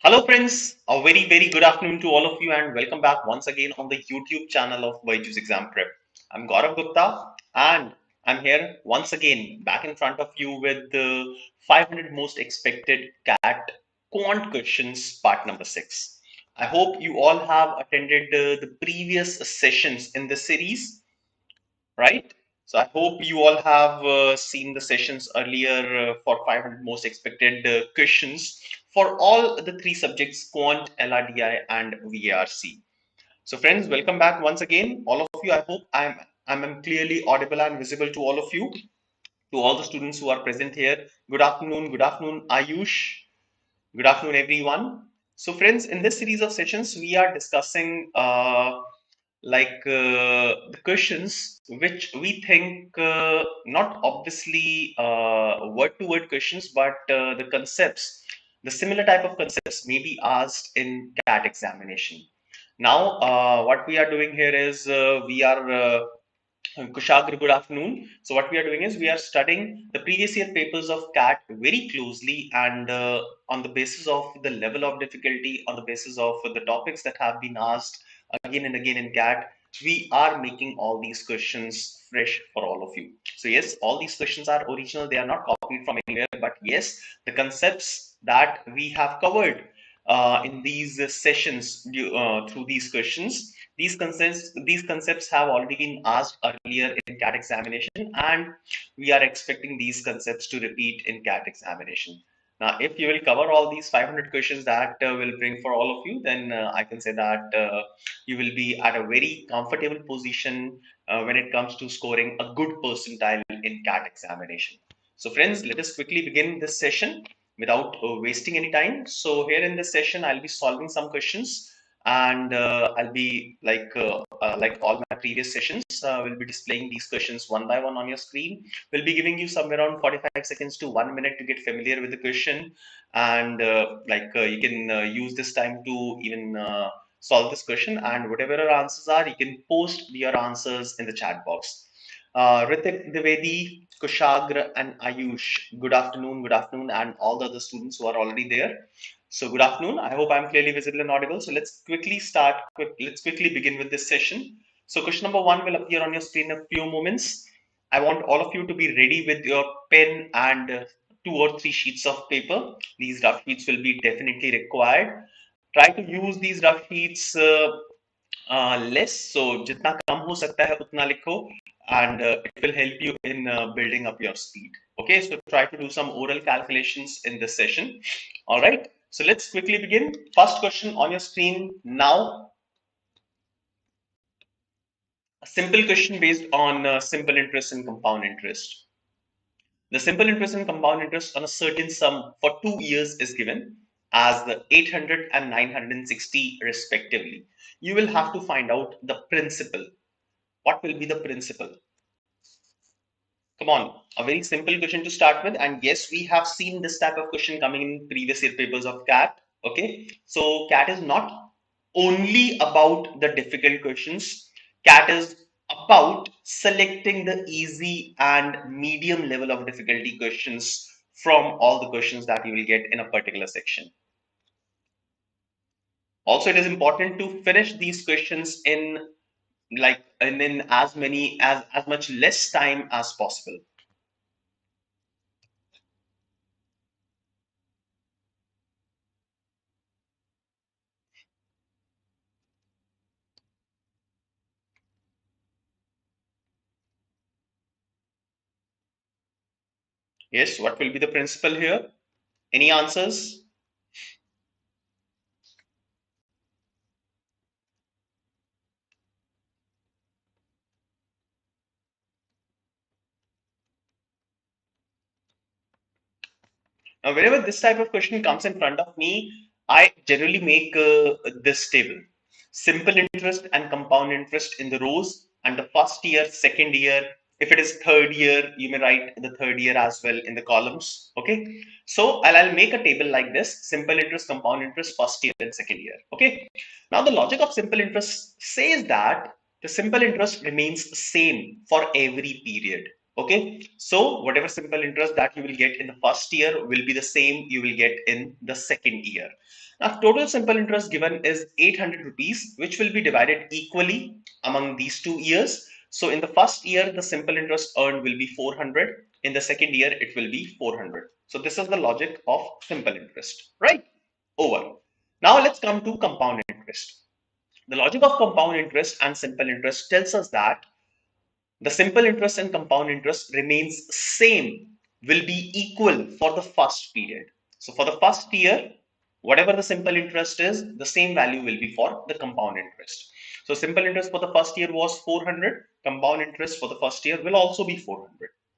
Hello friends, a very good afternoon to all of you and welcome back once again on the YouTube channel of BYJU'S Exam Prep. I'm Gourav Gupta and I'm here once again back in front of you with the 500 most expected CAT Quant Questions part number 6. I hope you all have attended the previous sessions in this series, right? So I hope you all have seen the sessions earlier for 500 most expected questions for all the three subjects Quant, LRDI and VARC. So friends, welcome back once again. All of you, I hope I'm clearly audible and visible to all of you, to all the students who are present here. Good afternoon Ayush. Good afternoon, everyone. So, friends, in this series of sessions, we are discussing the questions which we think not obviously word to word questions, but the concepts, the similar type of concepts may be asked in CAT examination. Now, what we are doing here is we are Kushagra, good afternoon. So what we are doing is we are studying the previous year papers of CAT very closely and on the basis of the level of difficulty, on the basis of the topics that have been asked again and again in CAT, we are making all these questions fresh for all of you. So yes, all these questions are original. They are not copied from anywhere, but yes, the concepts that we have covered in these sessions through these questions, these concepts have already been asked earlier in CAT examination, and we are expecting these concepts to repeat in CAT examination. Now, if you will cover all these 500 questions that will bring for all of you, then I can say that you will be at a very comfortable position when it comes to scoring a good percentile in CAT examination. So, friends, let us quickly begin this session without wasting any time. So, here in this session, I'll be solving some questions and I'll be like all my previous sessions, we'll be displaying these questions one by one on your screen. We'll be giving you somewhere around 45 seconds to 1 minute to get familiar with the question, and you can use this time to even solve this question, and whatever your answers are, you can post your answers in the chat box. Ritik, Divedi, Kushagra, and Ayush, good afternoon, and all the other students who are already there. So good afternoon. I hope I'm clearly visible and audible. So let's quickly start. Let's quickly begin with this session. So question number one will appear on your screen in a few moments. I want all of you to be ready with your pen and two or three sheets of paper. These rough sheets will be definitely required. Try to use these rough sheets less. So जितना कम हो सकता है उतना लिखो, and it will help you in building up your speed. Okay, so try to do some oral calculations in this session. All right, so let's quickly begin. First question on your screen now. A simple question based on simple interest and compound interest. The simple interest and compound interest on a certain sum for 2 years is given as the 800 and 960 respectively. You will have to find out the principal. What will be the principal? Come on, a very simple question to start with. And yes, we have seen this type of question coming in previous year papers of CAT. Okay, so CAT is not only about the difficult questions. CAT is about selecting the easy and medium level of difficulty questions from all the questions that you will get in a particular section. Also, it is important to finish these questions in as much less time as possible. Yes, what will be the principle here? Any answers? Now, whenever this type of question comes in front of me, I generally make this table. Simple interest and compound interest in the rows, and the first year, second year. If it is third year, you may write the third year as well in the columns. Okay. So I'll make a table like this: simple interest, compound interest, first year and second year. Okay. Now the logic of simple interest says that the simple interest remains same for every period. Okay, so whatever simple interest that you will get in the first year will be the same you will get in the second year. Now, total simple interest given is 800 rupees, which will be divided equally among these 2 years. So, in the first year, the simple interest earned will be 400. In the second year, it will be 400. So, this is the logic of simple interest, right? Over. Now, let's come to compound interest. The logic of compound interest and simple interest tells us that the simple interest and compound interest remains same, will be equal for the first period. So for the first year, whatever the simple interest is, the same value will be for the compound interest. So simple interest for the first year was 400, compound interest for the first year will also be 400.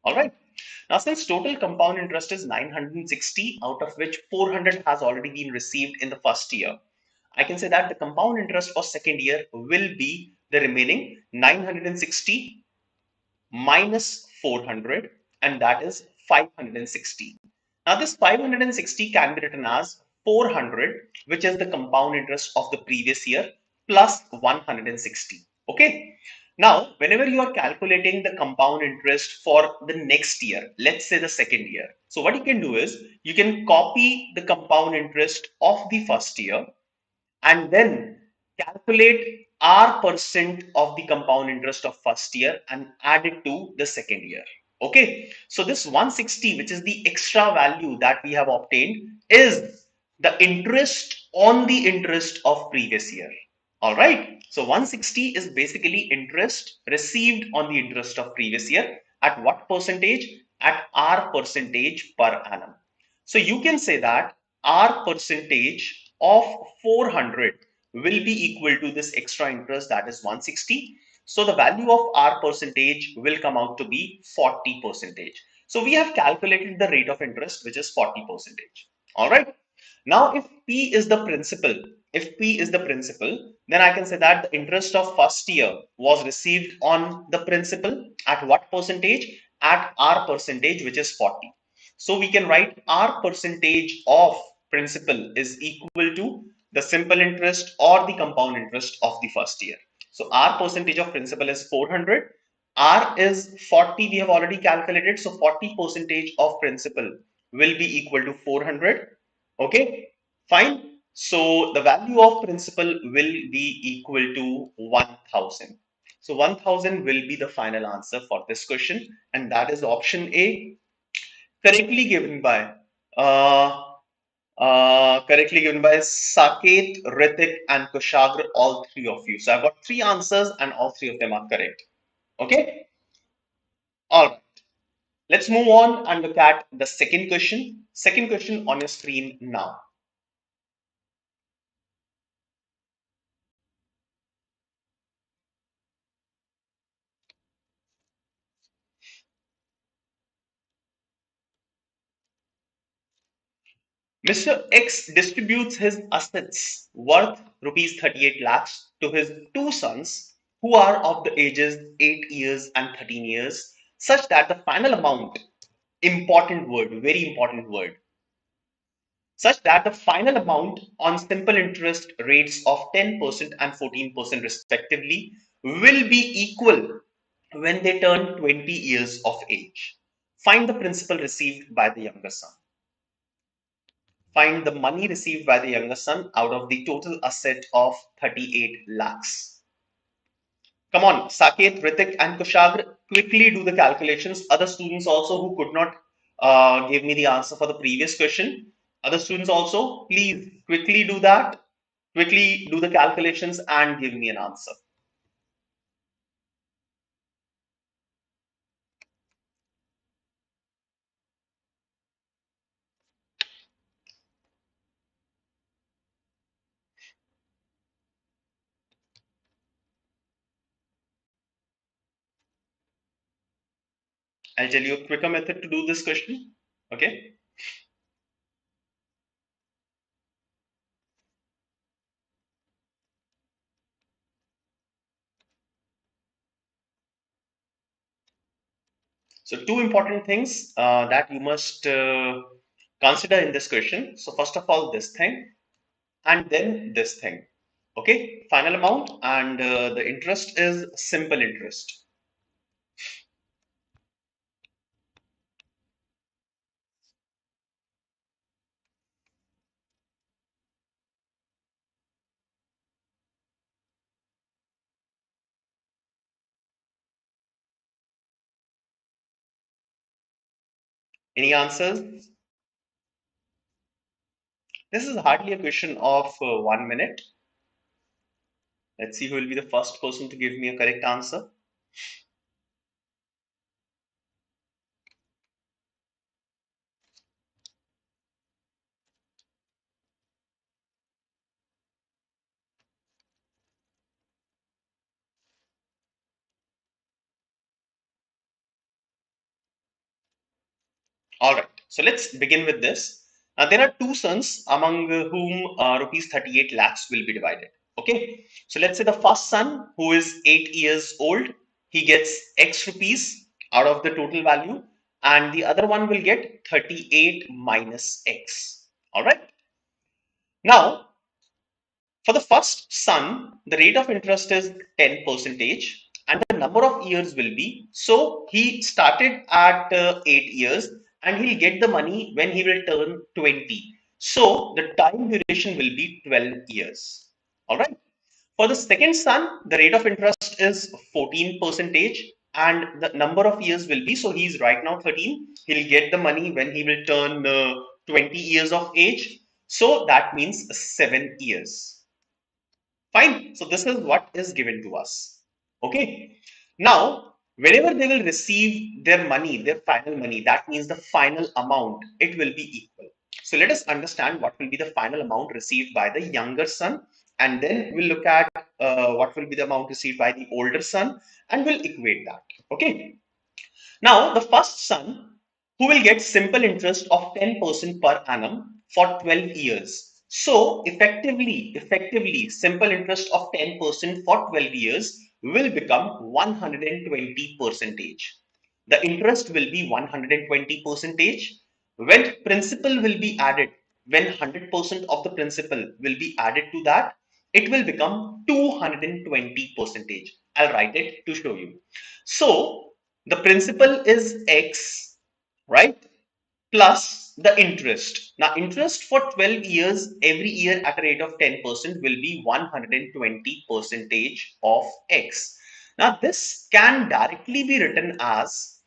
All right, now since total compound interest is 960, out of which 400 has already been received in the first year, I can say that the compound interest for second year will be the remaining 960 minus 400, and that is 560. Now this 560 can be written as 400, which is the compound interest of the previous year, plus 160. Okay. Now, whenever you are calculating the compound interest for the next year, let's say the second year. So what you can do is you can copy the compound interest of the first year and then calculate R percent of the compound interest of first year and add it to the second year. Okay, so this 160, which is the extra value that we have obtained, is the interest on the interest of previous year. All right, so 160 is basically interest received on the interest of previous year. At what percentage? At R percentage per annum. So you can say that R percentage of 400 will be equal to this extra interest, that is 160. So the value of R percentage will come out to be 40 percentage. So we have calculated the rate of interest, which is 40 percentage. All right. Now, if P is the principal, then I can say that the interest of first year was received on the principal at what percentage? At R percentage, which is 40. So we can write R percentage of principal is equal to the simple interest or the compound interest of the first year. So R percentage of principal is 400. R is 40, we have already calculated. So 40 percentage of principal will be equal to 400. Okay, fine. So the value of principal will be equal to 1000. So 1000 will be the final answer for this question, and that is option A, correctly given by uh, Saket, Ritik, and Kushagra, all three of you. So I've got three answers, and all three of them are correct. Okay, all right. Let's move on and look at the second question. Second question on your screen now. Mr. X distributes his assets worth rupees 38 lakhs to his two sons who are of the ages 8 years and 13 years, such that the final amount, important word, very important word, such that the final amount on simple interest rates of 10% and 14% respectively will be equal when they turn 20 years of age. Find the principal received by the younger son. Find the money received by the younger son out of the total asset of 38 lakhs. Come on, Saket, Ritik, and Kushagra, quickly do the calculations. Other students also who could not give me the answer for the previous question. Other students also, please quickly do that. Quickly do the calculations and give me an answer. I'll tell you a quicker method to do this question. Okay. So two important things that you must consider in this question. So first of all, this thing, and then this thing. Okay, final amount, and the interest is simple interest. Any answers? This is hardly a question of 1 minute. Let's see who will be the first person to give me a correct answer. All right, so let's begin with this. There are two sons among whom rupees 38 lakhs will be divided. Okay, so let's say the first son, who is 8 years old, he gets X rupees out of the total value, and the other one will get 38 minus X. All right, now for the first son, the rate of interest is 10 percentage and the number of years will be, so he started at 8 years and he'll get the money when he will turn 20. So the time duration will be 12 years. All right. For the second son, the rate of interest is 14 percentage and the number of years will be, so he's right now 13. He'll get the money when he will turn 20 years of age. So that means 7 years. Fine. So this is what is given to us. Okay. Now, whenever they will receive their money, their final money, that means the final amount, it will be equal. So let us understand what will be the final amount received by the younger son, and then we'll look at what will be the amount received by the older son, and we'll equate that. Okay. Now, the first son, who will get simple interest of 10% per annum for 12 years. So, effectively, simple interest of 10% for 12 years will become 120 percentage. The interest will be 120 percentage. When principal will be added, when 100% of the principal will be added to that, it will become 220 percentage. I'll write it to show you. So, the principal is X, right? Plus the interest. Now, interest for 12 years, every year at a rate of 10% will be 120 percentage of X. Now, this can directly be written as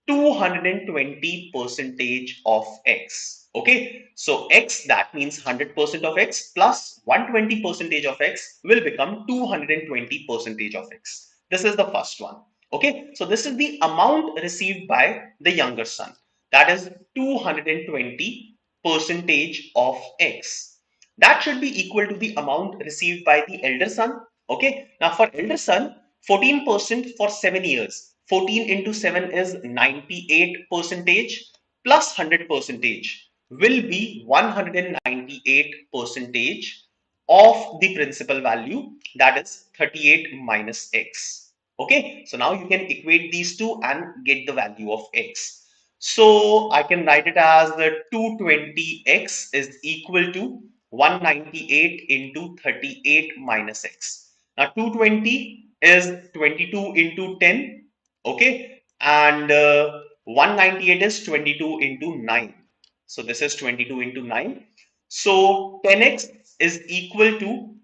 220 percentage of X. Okay, so X, that means 100% of X plus 120 percentage of X will become 220 percentage of X. This is the first one. Okay, so this is the amount received by the younger son, that is 220 percentage of X. That should be equal to the amount received by the elder son. Okay, now for elder son, 14% for 7 years. 14 into 7 is 98 percentage plus 100 percentage will be 198 percentage of the principal value, that is 38 minus X. Okay, so now you can equate these two and get the value of X. So I can write it as the 220X is equal to 198 into 38 minus X. Now 220 is 22 into 10, okay, and 198 is 22 into 9. So this is 22 into 9. So 10x is equal to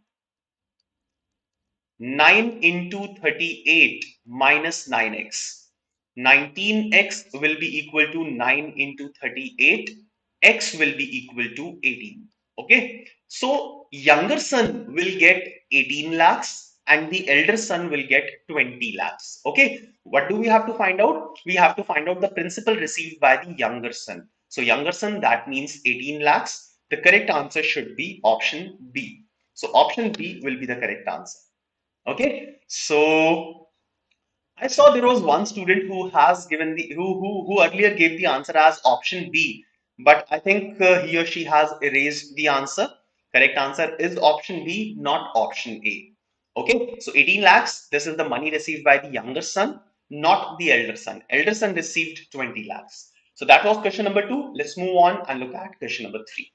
9 into 38 minus 9x. 19x will be equal to 9 into 38. X will be equal to 18. Okay. So younger son will get 18 lakhs and the elder son will get 20 lakhs. Okay. What do we have to find out? We have to find out the principal received by the younger son. So younger son, that means 18 lakhs. The correct answer should be option B. So option B will be the correct answer. Okay, so I saw there was one student who has given the who earlier gave the answer as option B, but I think he or she has erased the answer. Correct answer is option B, not option A. Okay, so 18 lakhs. This is the money received by the younger son, not the elder son. Elder son received 20 lakhs. So that was question number 2. Let's move on and look at question number 3.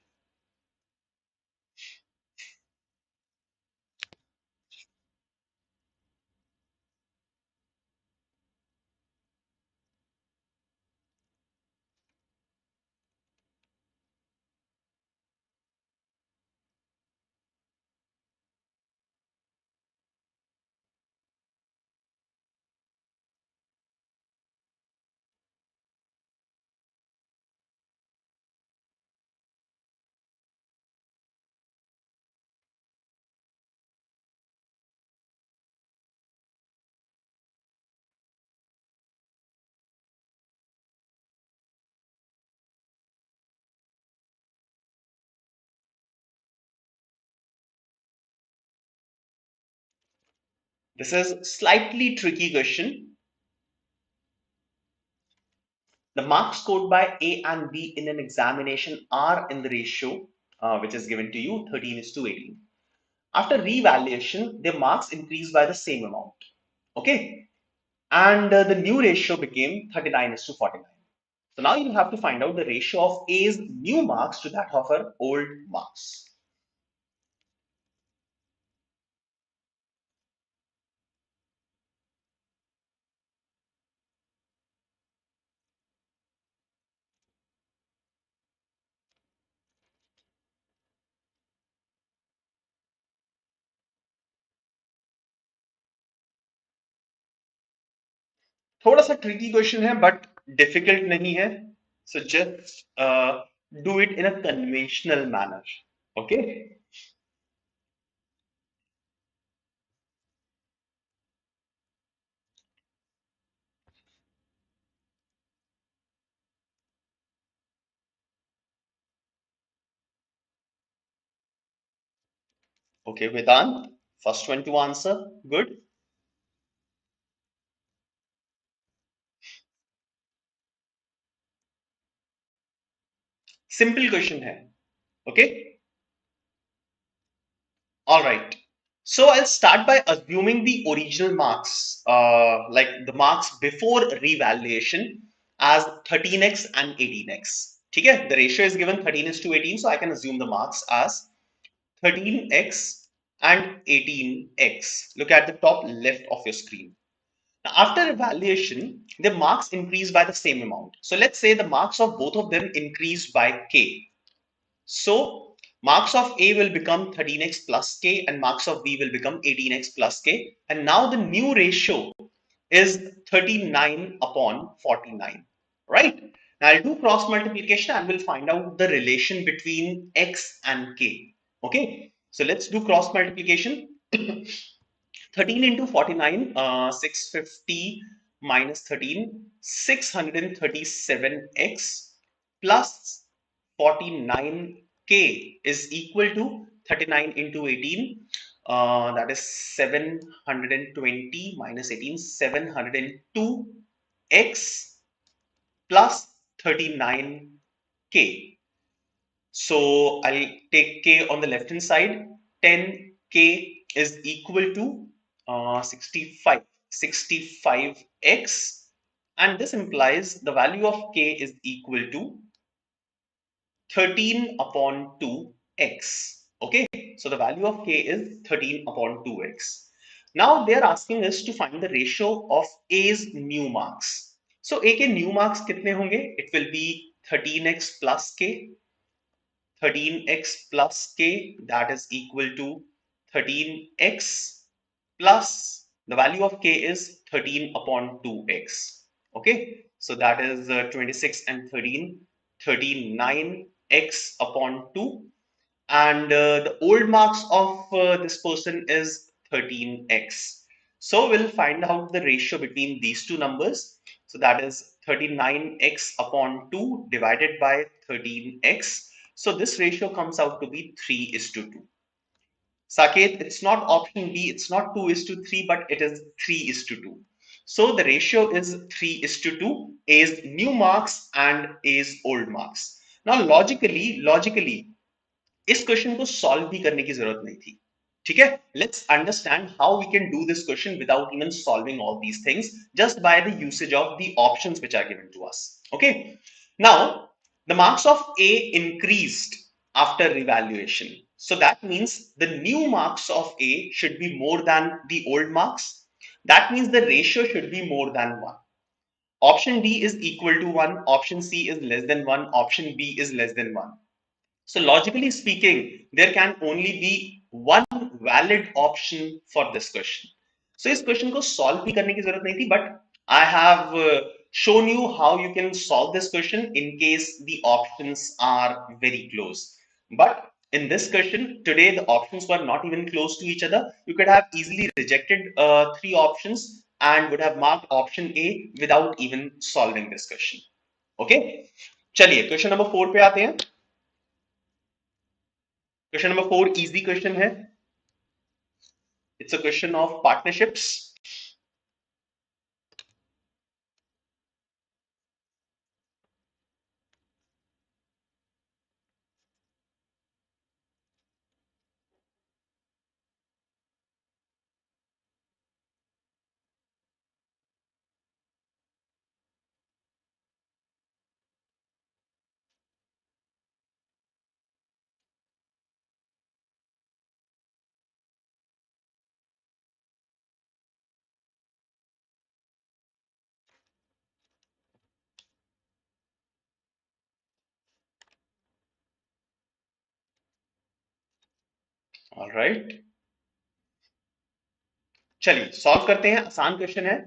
This is slightly tricky question. The marks scored by A and B in an examination are in the ratio which is given to you, 13 is to 18. After revaluation, their marks increased by the same amount. Okay. And the new ratio became 39 is to 49. So now you have to find out the ratio of A's new marks to that of her old marks. थोड़ा सा tricky question है but difficult नहीं है. So just do it in a conventional manner. Okay. Okay, Vedant, first one to answer. Good. Simple question है. Okay. All right. So I'll start by assuming the original marks, like the marks before revaluation, as 13x and 18x. ठीक है? The ratio is given 13 is to 18, so I can assume the marks as 13x and 18x. Look at the top left of your screen. Now, after evaluation, the marks increase by the same amount. So let's say the marks of both of them increased by k. So marks of A will become 13x plus k and marks of B will become 18x plus k. And now the new ratio is 39 upon 49, right? Now I'll do cross multiplication and we'll find out the relation between x and k. Okay, so let's do cross multiplication. 13 into 49, 650 minus 13, 637x plus 49k is equal to 39 into 18. That is 720 minus 18, 702x plus 39k. So I'll take k on the left hand side. 10k is equal to 65x, and this implies the value of k is equal to 13 upon 2x. Okay, so the value of k is 13 upon 2x. Now they are asking us to find the ratio of A's new marks. So A के new marks कितने होंगे? It will be 13x plus k. 13x plus k, that is equal to 13x plus the value of k is 13 upon 2x. Okay, so that is 26 and 13, 39x upon 2, and the old marks of this person is 13x. So we'll find out the ratio between these two numbers. So that is 39x upon 2 divided by 13x. So this ratio comes out to be 3 is to 2. Saket, it's not option B, it's not 2 is to 3, but it is 3 is to 2. So the ratio is 3 is to 2, A's new marks and A's old marks. Now logically इस question को solve भी करने की जरूरत नहीं थी. ठीक है, let's understand how we can do this question without even solving all these things just by the usage of the options which are given to us. Okay, now the marks of a increased after revaluation, so that means the new marks of A should be more than the old marks. That means the ratio should be more than 1. Option D is equal to 1, option C is less than 1, option B is less than 1. So logically speaking, there can only be one valid option for this question. So इस question को solve भी करने की जरूरत नहीं थी, but I have shown you how you can solve this question in case the options are very close. But in this question today, the options were not even close to each other. You could have easily rejected 3 options and would have marked option A without even solving this question. Okay, चलिए question number 4 पे आते हैं. Question number 4 easy question है. It's a question of partnerships. All right. चलिए solve करते हैं, आसान question है.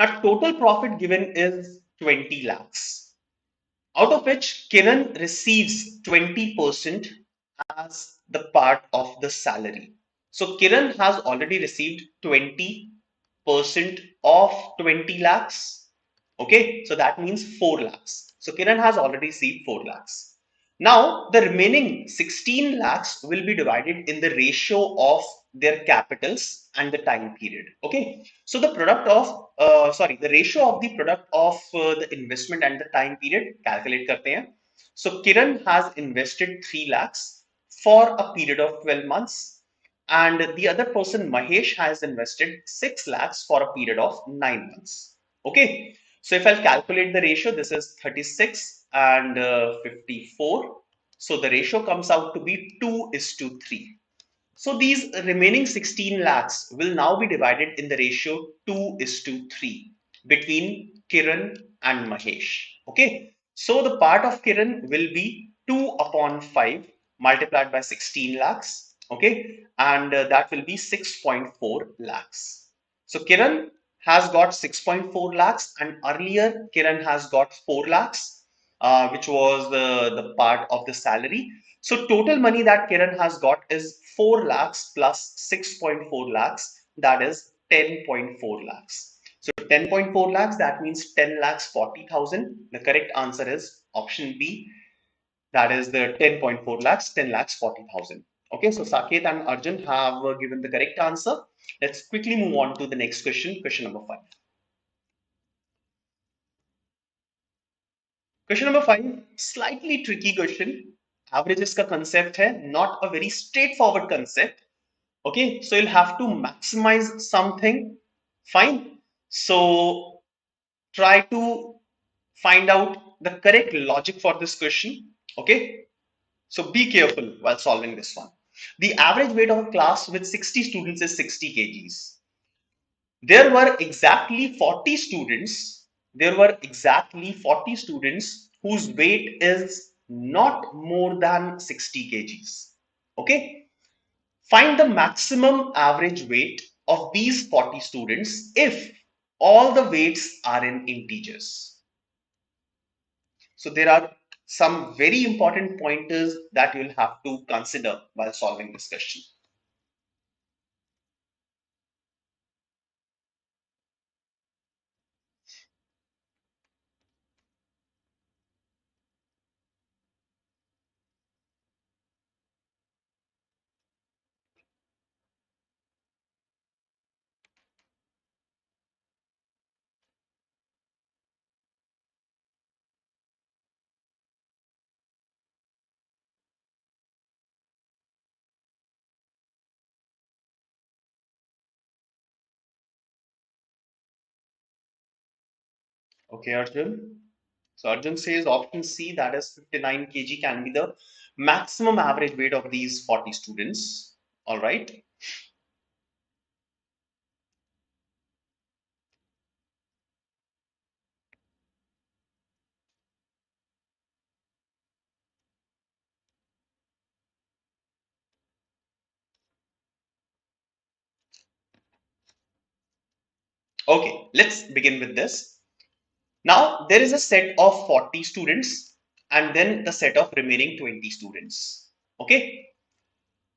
Now total profit given is 20 lakhs, out of which Kiran receives 20% as the part of the salary. So Kiran has already received 20% of 20 lakhs. Okay, so that means 4 lakhs. So Kiran has already received 4 lakhs. Now the remaining 16 lakhs will be divided in the ratio of their capitals and the time period. Okay, so the product of the ratio of the product of the investment and the time period calculate करते हैं. So Kiran has invested 3 lakhs for a period of 12 months, and the other person Mahesh has invested 6 lakhs for a period of 9 months. Okay, so if I'll calculate the ratio, this is 36 and 54. So the ratio comes out to be 2:3. So these remaining 16 lakhs will now be divided in the ratio 2:3 between Kiran and Mahesh. Okay. So the part of Kiran will be 2 upon 5 multiplied by 16 lakhs. Okay. And that will be 6.4 lakhs. So Kiran has got 6.4 lakhs, and earlier Kiran has got 4 lakhs, which was the part of the salary. So total money that Kiran has got is 4 lakhs plus 6.4 lakhs, that is 10.4 lakhs. So 10.4 lakhs, that means 10 lakhs 40,000. The correct answer is option B, that is the 10.4 lakhs, 10 lakhs 40,000. Okay, so Saket and Arjun have given the correct answer. Let's quickly move on to the next question, question number 5. Question number 5, slightly tricky question. Averages का concept है, not a very straightforward concept. Okay, so you'll have to maximize something. Fine. So try to find out the correct logic for this question. Okay, so be careful while solving this one. The average weight of a class with 60 students is 60 kgs. There were exactly 40 students. There were exactly 40 students whose weight is not more than 60 kgs. Okay, find the maximum average weight of these 40 students if all the weights are in integers. So there are some very important pointers that you'll have to consider while solving this question. Okay, Arjun. So Arjun says option C, that is 59 kg, can be the maximum average weight of these 40 students. All right. Okay, let's begin with this. Now there is a set of 40 students and then the set of remaining 20 students. Okay.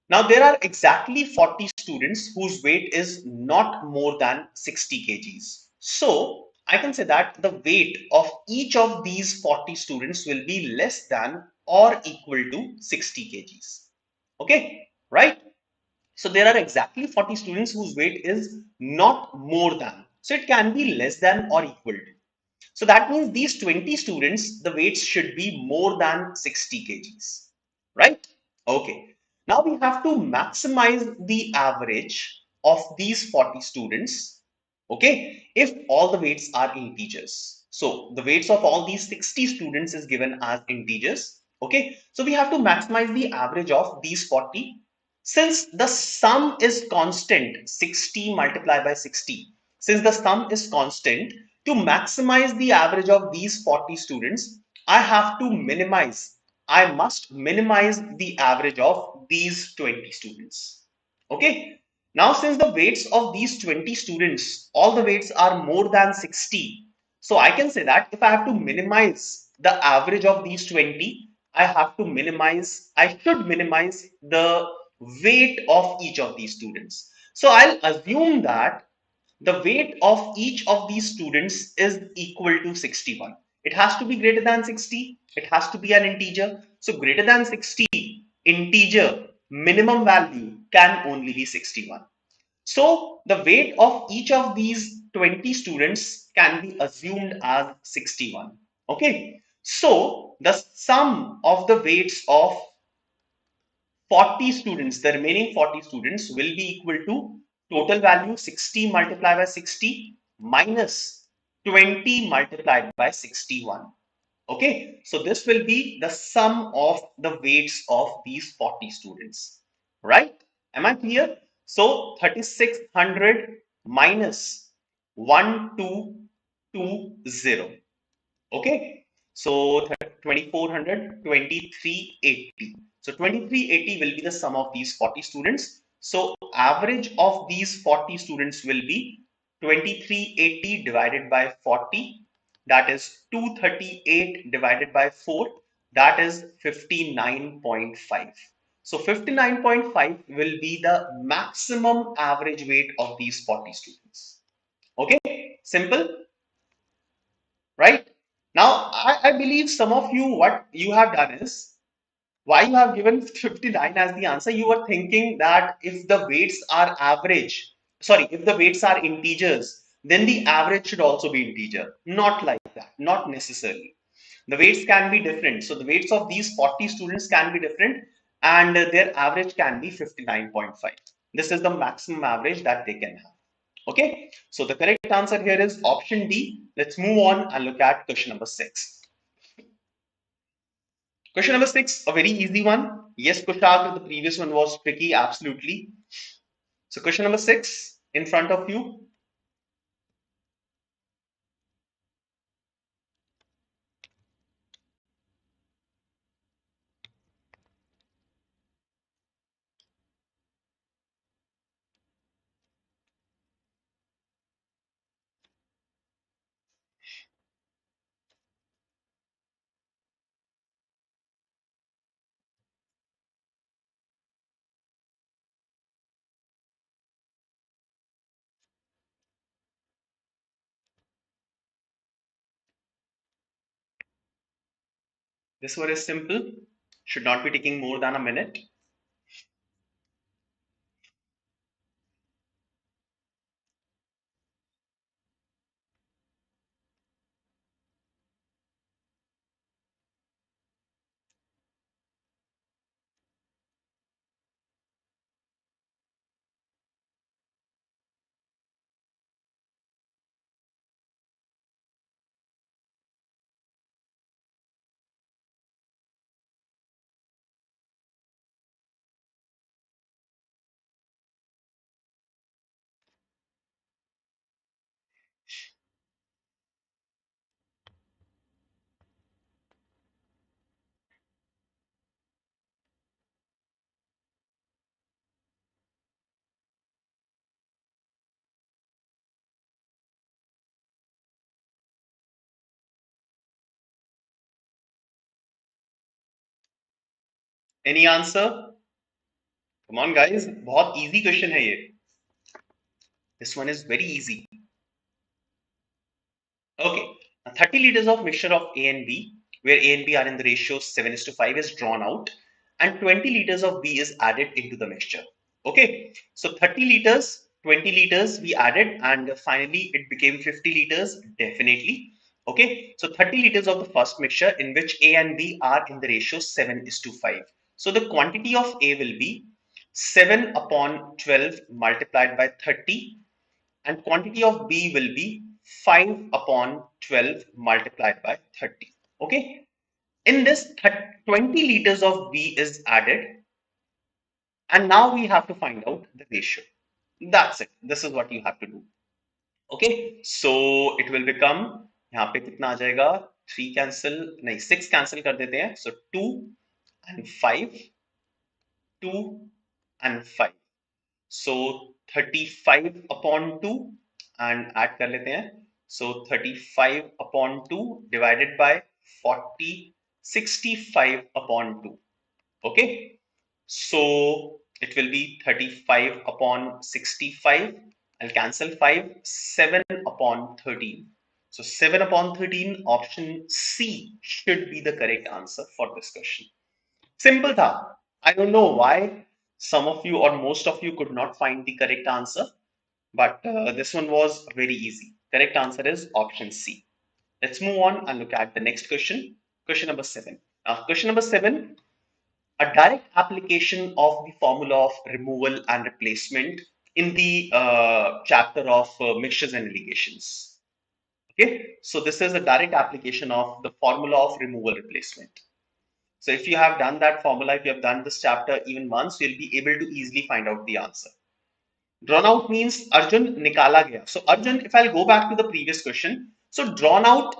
Now there are exactly 40 students whose weight is not more than 60 kgs. So I can say that the weight of each of these 40 students will be less than or equal to 60 kgs. Okay, right? So there are exactly 40 students whose weight is not more than. So it can be less than or equal to. So that means these 20 students, the weights should be more than 60 kgs, right? Okay. Now we have to maximize the average of these 40 students, okay, if all the weights are integers. So the weights of all these 60 students is given as integers, okay. So we have to maximize the average of these 40. Since the sum is constant, 60 multiplied by 60, since the sum is constant, to maximize the average of these 40 students, I must minimize the average of these 20 students. Okay. Now, since the weights of these 20 students, all the weights are more than 60, so I can say that if I have to minimize the average of these 20, I should minimize the weight of each of these students. So I'll assume that the weight of each of these students is equal to 61. It has to be greater than 60. It has to be an integer. So greater than 60, integer minimum value can only be 61. So the weight of each of these 20 students can be assumed as 61. Okay. So the sum of the weights of 40 students, the remaining 40 students will be equal to total value 60 multiplied by 60 minus 20 multiplied by 61. Okay, so this will be the sum of the weights of these 40 students, right? Am I clear? So 3600 minus 1220. Okay, so 2400, 2380. So 2380 will be the sum of these 40 students. So average of these 40 students will be 2380 divided by 40. That is 238 divided by 4. That is 59.5. So 59.5 will be the maximum average weight of these 40 students. Okay, simple, right? Now, I believe some of you, what you have done is, why you have given 59 as the answer, you were thinking that if the weights are if the weights are integers, then the average should also be integer. Not like that, not necessarily. The weights can be different. So the weights of these 40 students can be different and their average can be 59.5. This is the maximum average that they can have. Okay, so the correct answer here is option D. Let's move on and look at question number 6. Question number 6, a very easy one. Yes, Kushag, the previous one was tricky, absolutely. So question number 6 in front of you. This one is simple, should not be taking more than a minute. Any answer? Come on guys, बहुत easy question है ये. This one is very easy. Okay, 30 liters of mixture of A and B, where A and B are in the ratio 7:5 is drawn out, and 20 liters of B is added into the mixture. Okay, so 30 liters, 20 liters we added, and finally it became 50 liters, definitely. Okay, so 30 liters of the first mixture in which A and B are in the ratio 7:5. So the quantity of A will be 7 upon 12 multiplied by 30, and quantity of B will be 5 upon 12 multiplied by 30. Okay, in this 20 liters of B is added, and now we have to find out the ratio. That's it. This is what you have to do. Okay, so it will become, यहाँ पे कितना आ जाएगा, 3 cancel नहीं 6 cancel कर देते हैं, so 2 and 5, 2 and 5, so 35 upon 2 and add कर लेते हैं, so 35 upon 2 divided by 40, 65 upon 2. Okay, so it will be 35 upon 65. I'll cancel 5, 7 upon 13. So 7 upon 13, option C should be the correct answer for this question. Simple tha. I don't know why some of you or most of you could not find the correct answer, but this one was very easy. Correct answer is option C. Let's move on and look at the next question. Question number 7. Question number 7, a direct application of the formula of removal and replacement in the chapter of mixtures and alligations. Okay, so this is a direct application of the formula of removal replacement. So if you have done that formula, if you have done this chapter even once, you'll be able to easily find out the answer. Drawn out means Arjun nikala gaya. So Arjun, if I'll go back to the previous question, so drawn out,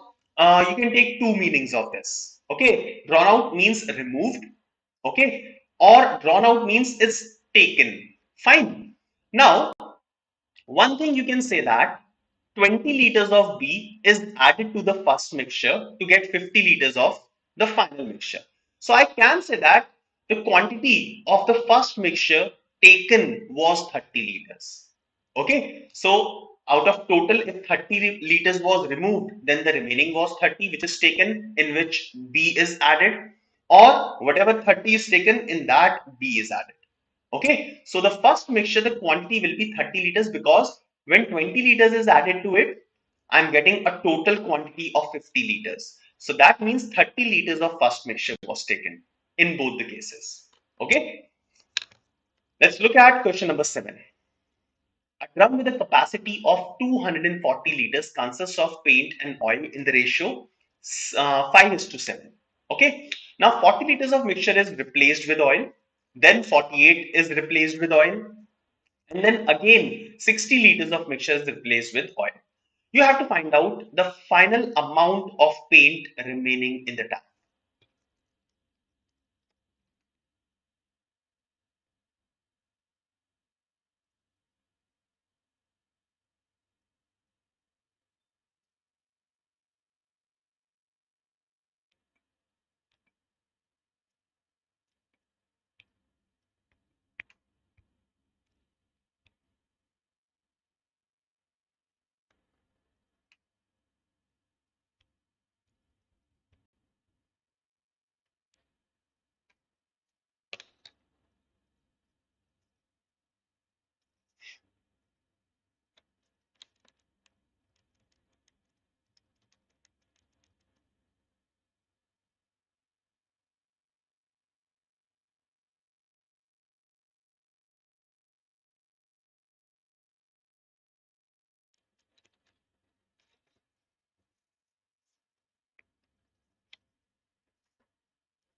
you can take two meanings of this. Okay, drawn out means removed. Okay, or drawn out means is taken. Fine. Now, one thing you can say that 20 liters of B is added to the first mixture to get 50 liters of the final mixture. So I can say that the quantity of the first mixture taken was 30 liters. Okay, so out of total, if 30 liters was removed, then the remaining was 30, which is taken, in which B is added, or whatever 30 is taken, in that B is added. Okay, so the first mixture, the quantity will be 30 liters, because when 20 liters is added to it, I'm getting a total quantity of 50 liters. So that means 30 liters of first mixture was taken in both the cases. Okay, let's look at question number 7. A drum with a capacity of 240 liters consists of paint and oil in the ratio 5:7. Okay, now 40 liters of mixture is replaced with oil, then 48 is replaced with oil, and then again 60 liters of mixture is replaced with oil. You have to find out the final amount of paint remaining in the tank.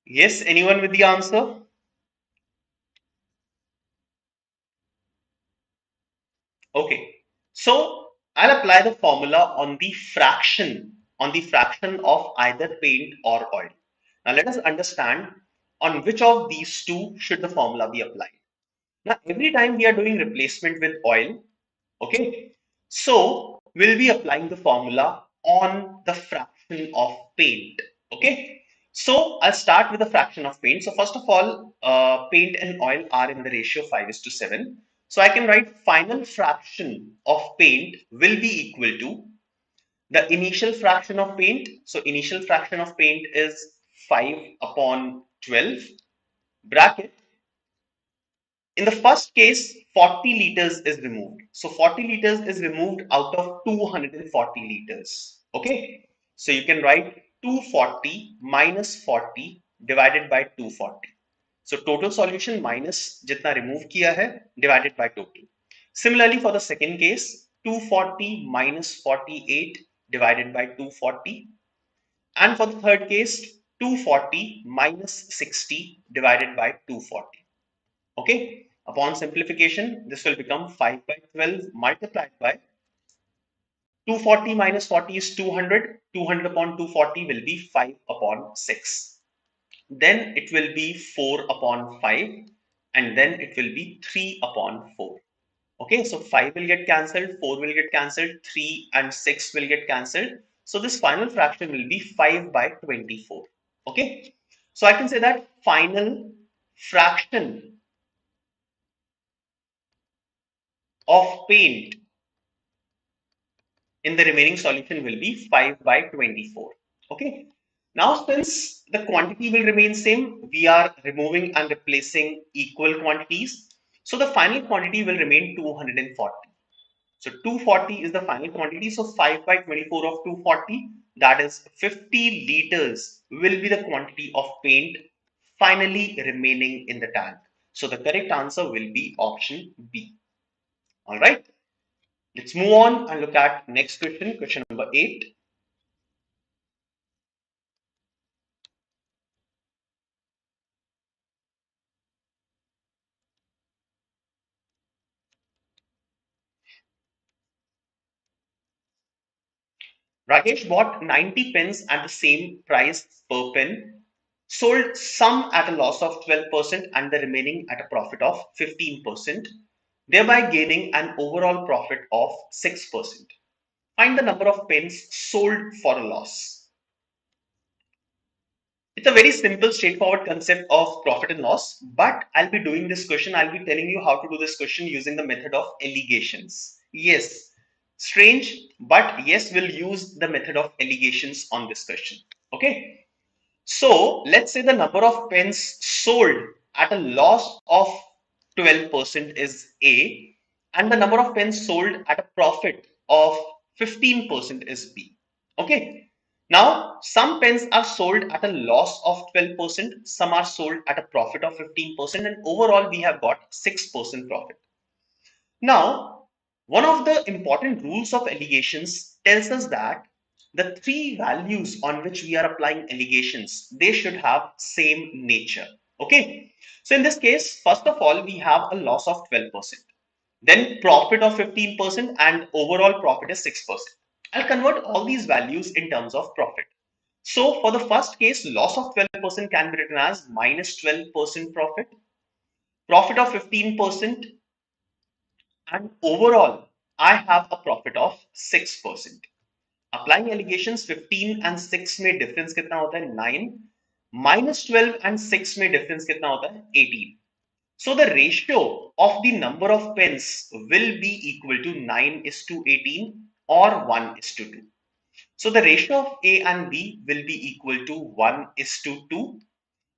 Yes, anyone with the answer? Okay, so I'll apply the formula on the fraction of either paint or oil. Now let us understand on which of these two should the formula be applied. Now every time we are doing replacement with oil, okay, so we'll be applying the formula on the fraction of paint. Okay, so I'll start with the fraction of paint. So first of all, paint and oil are in the ratio 5:7. So I can write final fraction of paint will be equal to the initial fraction of paint. So initial fraction of paint is 5 upon 12 bracket In the first case, 40 liters is removed. So 40 liters is removed out of 240 liters. Okay. So you can write 240 minus 40 divided by 240. So total solution minus jitna remove kiya hai divided by total. Similarly, for the second case, 240 minus 48 divided by 240. And for the third case, 240 minus 60 divided by 240. Okay, upon simplification, this will become 5 by 12 multiplied by 240 minus 40 is 200. 200 upon 240 will be 5 upon 6. Then it will be 4 upon 5, and then it will be 3 upon 4. Okay, so 5 will get cancelled, 4 will get cancelled, 3 and 6 will get cancelled. So this final fraction will be 5 by 24. Okay, so I can say that final fraction of paint in the remaining solution will be 5 by 24. Okay. Now, since the quantity will remain same, we are removing and replacing equal quantities. So the final quantity will remain 240. So 240 is the final quantity. So 5 by 24 of 240, that is 50 liters will be the quantity of paint finally remaining in the tank. So the correct answer will be option B. All right. Let's move on and look at next question, question number 8. Rakesh bought 90 pens at the same price per pen, sold some at a loss of 12% and the remaining at a profit of 15%, thereby gaining an overall profit of 6%. Find the number of pens sold for a loss. It's a very simple, straightforward concept of profit and loss, but I'll be doing this question. I'll be telling you how to do this question using the method of allegations. Yes, strange, but yes, we'll use the method of allegations on this question. Okay. So let's say the number of pens sold at a loss of 12% is A, and the number of pens sold at a profit of 15% is B. Okay. Now, some pens are sold at a loss of 12%, some are sold at a profit of 15%, and overall we have got 6% profit. Now, one of the important rules of allegations tells us that the three values on which we are applying allegations, they should have same nature. Okay. So in this case, first of all, we have a loss of 12%, then profit of 15%, and overall profit is 6%. I'll convert all these values in terms of profit. So for the first case, loss of 12% can be written as minus 12% profit, profit of 15%, and overall I have a profit of 6%. Applying allegations, 15 and 6 में difference कितना होता है 9, minus 12 and 6 में difference कितना होता है 18. So the ratio of the number of pens will be equal to 9 is to 18 or 1 is to 2. So the ratio of A and B will be equal to 1 is to 2,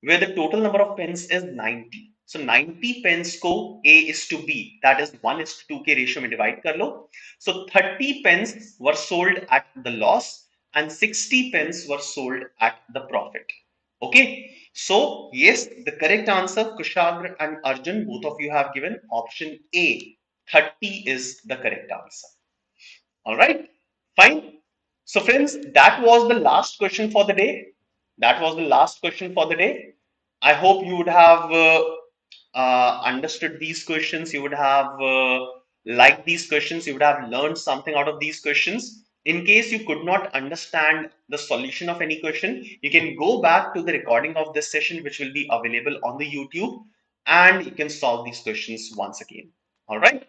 where the total number of pens is 90. So 90 pens को A is to B, that is 1 is to 2 के ratio में divide कर लो. So 30 pens were sold at the loss and 60 pens were sold at the profit. Okay. So yes, the correct answer, Kushagra and Arjun, both of you have given option A. 30 is the correct answer. All right. Fine. So friends, that was the last question for the day. That was the last question for the day. I hope you would have understood these questions. You would have liked these questions. You would have learned something out of these questions. In case you could not understand the solution of any question, you can go back to the recording of this session, which will be available on the YouTube, and you can solve these questions once again. All right.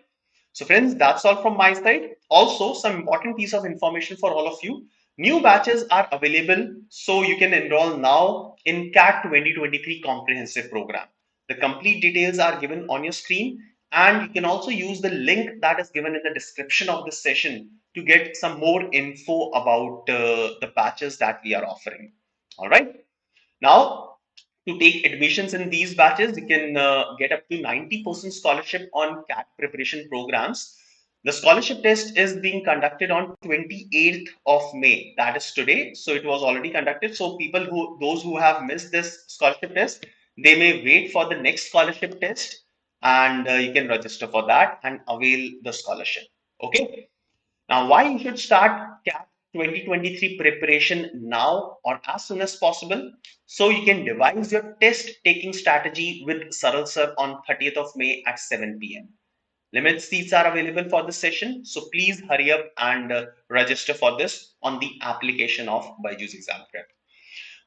So friends, that's all from my side. Also, some important piece of information for all of you. New batches are available, so you can enroll now in CAT 2023 comprehensive program. The complete details are given on your screen, and you can also use the link that is given in the description of this session to get some more info about the batches that we are offering. All right. Now, To take admissions in these batches, you can get up to 90% scholarship on CAT preparation programs. The scholarship test is being conducted on 28th of May. That is today. So it was already conducted. So those who have missed this scholarship test, they may wait for the next scholarship test, and you can register for that and avail the scholarship. Okay. Now, why you should start CAT 2023 preparation now or as soon as possible? So you can devise your test taking strategy with Saral Sir on 30th of May at 7 p.m. Limit seats are available for this session, so please hurry up and register for this on the application of BYJU'S Exam Prep.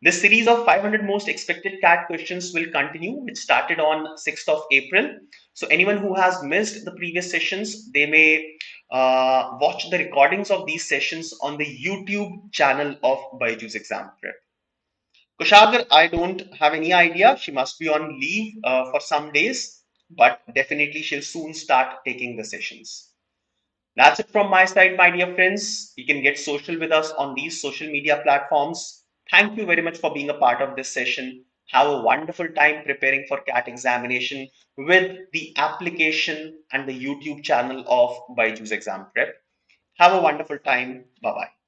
This series of 500 most expected CAT questions will continue, which started on 6th of April. So anyone who has missed the previous sessions, they may watch the recordings of these sessions on the YouTube channel of BYJU'S Exam Prep. Kushagar, I don't have any idea. She must be on leave for some days, but definitely she'll soon start taking the sessions. That's it from my side, my dear friends. You can get social with us on these social media platforms. Thank you very much for being a part of this session. Have a wonderful time preparing for CAT examination with the application and the YouTube channel of BYJU'S Exam Prep. Have a wonderful time. Bye bye.